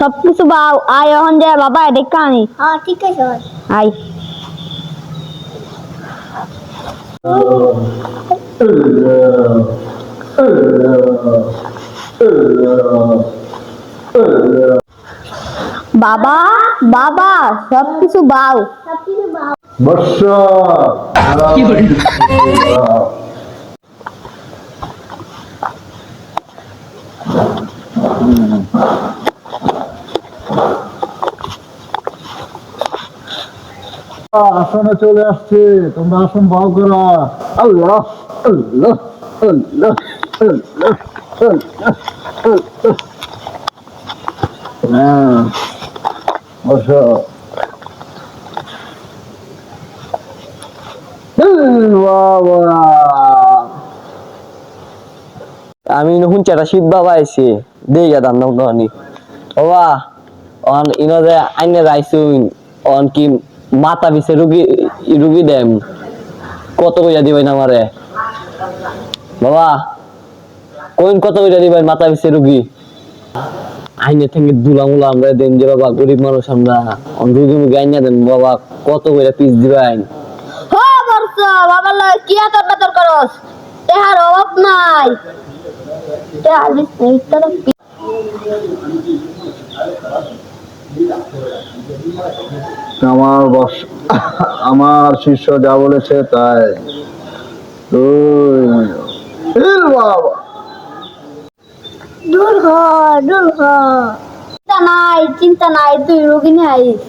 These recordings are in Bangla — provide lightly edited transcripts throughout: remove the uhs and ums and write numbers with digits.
সবকিছু বাউ আয় এখন যায় বাবা দেখা আনি। হ্যাঁ ঠিক আছে আয়। বাবা বাবা সবকিছু বাউ বর্ষা আসনে চলে আসছে, তোমরা আসন ভাও করো। আল্লাহ আল্লাহ আল্লাহ আল্লাহ আল্লাহ আল্লাহ। হ্যাঁ বসো। আমি নহুন চাটা শিব বাবা আইছি দেই গা দাম দানি বাবা অন ইনো যে আইনে যাইছুন অন কি মাথা বিছে রুগী রুগী দেম কত কইয়া দিবেন আমারে বাবা কোন কত কইয়া দিবেন মাথা বিছে রুগী আইনে থেকে দুলামুলা আমরা দেন যে বাবা গরিব মানুষ আমরা অন রুগী মুগী আইনা দেন বাবা কত কইয়া পিস দিবেন হো বর্ষা বাবা লা কি এত বেতর করস তেহার অভাব নাই তেহার বিস্তার আমার শিষ্য যা বলেছে তাই। বাবা দূর হ চিন্তা নাই তুই রোগী নিয়ে আইস।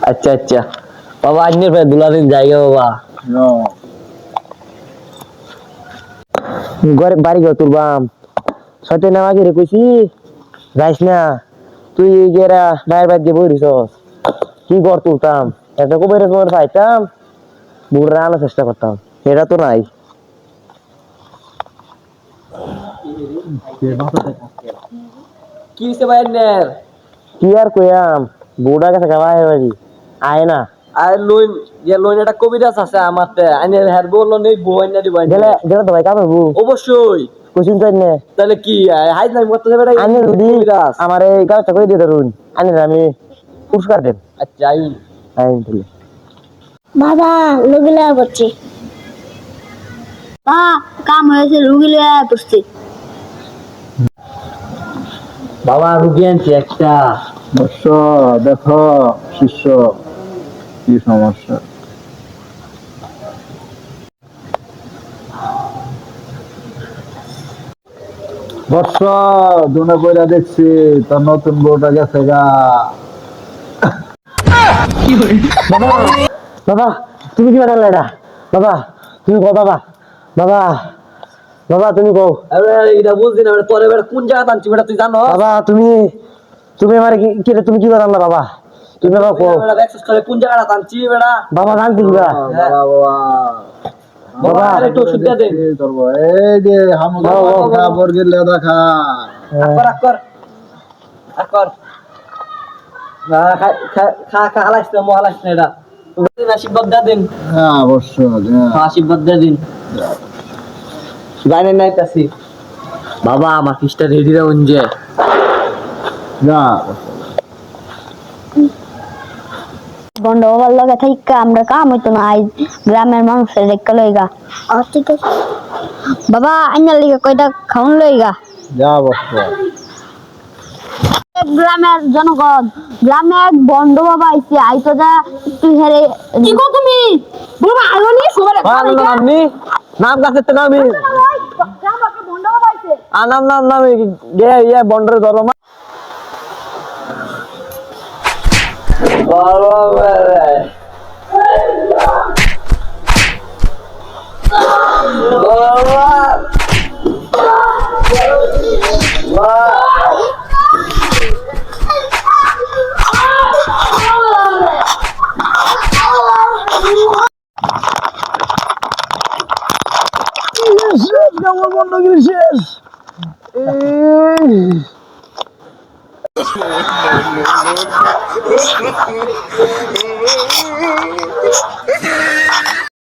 আচ্ছা আচ্ছা বাবা আজনের ভাই দুলাদিন জায়গা বাবা ঘরে বাড়ি ঘর তুলবাম সত্যি নাম আগে রে কইছি যাইস না তুই গেরা বাইরে বাইর দিয়ে বইরিস কি ঘর তুলতাম একটা কবির তোমার পাইতাম বুড়া আনার চেষ্টা করতাম এটা তো নাই কি হইছে বাইনের কি আর কইয়াম বুড়া কাছে গাওয়া বাড়ি আয় না আর লোন যে লোন একটা কবিরাজ আছে আমারতে আইনে হের বললো নেই বই না দিবাই গেলে গেলে তো ভাই কাম হবো অবশ্যই কোচিং তাই নে তাহলে কি হাইজ নাই মত যাবে আইনে যদি আমারে এই কাজটা করে দিয়ে ধরুন আইনে আমি পুরস্কার দেন আচ্ছা আইন আইন তাহলে বাবা রোগীলা করছি কাম হয়েছে রোগীলা করছি বাবা রুগী আনছি একটা বর্ষ দেখো শিষ্য কি সমস্যা। বর্ষ দুনে বইরা দেখছি তোর নতুন বউটা গেছে গা। বাবা বাবা তুমি কি বানালে এটা বাবা তুমি কো বাবা বাবা বাবা তুমি কো আরে এটা বুঝছি না তোর এবার কোন জায়গা আনছি বেটা তুই জানো বাবা তুমি তুমি আমারে কি তুমি কি বানালে বাবা তুমি বাবা কো বেটা দেখছস করে কোন জায়গা আনছি বেটা বাবা জানতি কি বাবা বাবা বাবা আরে একটু ওষুধ দে এই যে হামগা খা বর্গের লেদা খা আকর না খা হালাইছ না মো হালাইছ না এটা তুমি আশীর্বাদ দে দিন হ্যাঁ অবশ্যই আশীর্বাদ দে দিন গানে নাই কাছি বাবা আমার কিস্টা রেডি রাউন যে যা বন্ধ হওয়ার লগে থাইকা আমরা কাম হইতো না আই গ্রামের মানুষের রেখা লইগা ঠিক আছে বাবা আইনার লিগা কয়টা খাউন লইগা যা অবশ্যই গ্রামের জনগণ গ্রামে এক বন্ধ বাবা আইছে আইতো যা তুই হেরে কি কো তুমি বাবা আলোনি সবারে নামনি নাম কাছে তো নামি গ্রামে বন্ধ বাবা আইছে নাম নাম নাম গে ইয়ে বন্ডরে ধরো মা বাবা রে বাবা no.